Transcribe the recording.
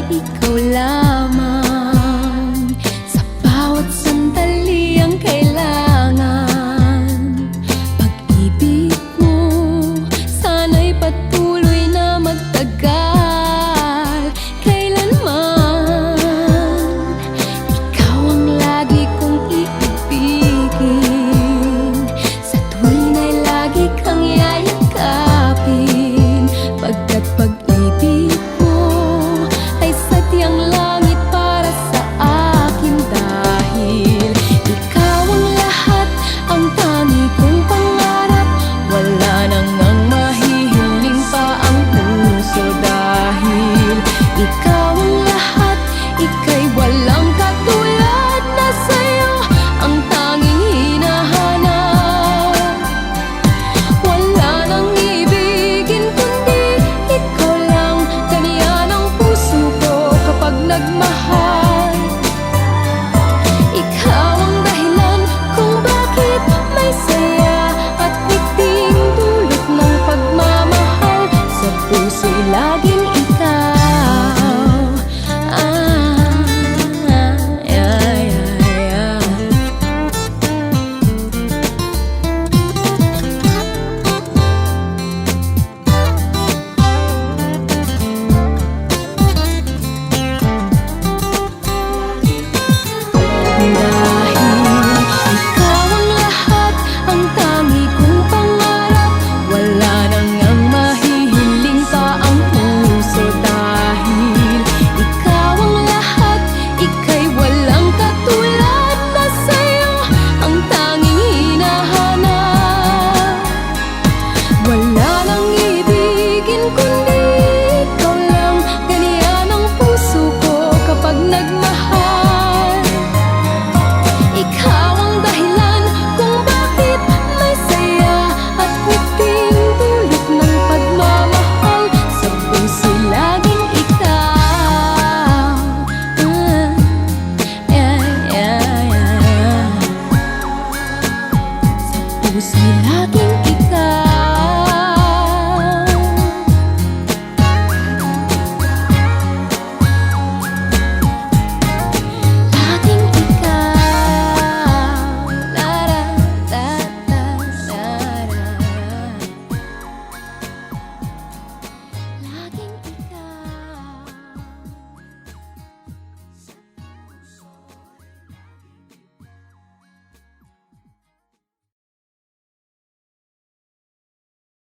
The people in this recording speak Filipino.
ikaw lamang. Sa bawat sandali ang kailangan. Pag-ibig mo sana'y patuloy na magtagal kailanman. Ikaw ang lagi kong iibigin. Sa tuwina'y lagi kang yayakapin. Pagkat pag-ibig mo ay sadyang langit para sa akin. Dahil ikaw ang lahat, ang tangi kong pangarap. Wala nang ang mahihiling pa ang puso. Dahil ikaw ang lahat, ika'y walang katulad na sa'yo ang tanging hinahanap. Wala nang ibigin kundi ikaw lang. Ganyan ang puso ko kapag nagmahal. Ikaw ang dahilan kung bakit may saya at ngiting dulot ng pagmamahal. Sa puso'y laging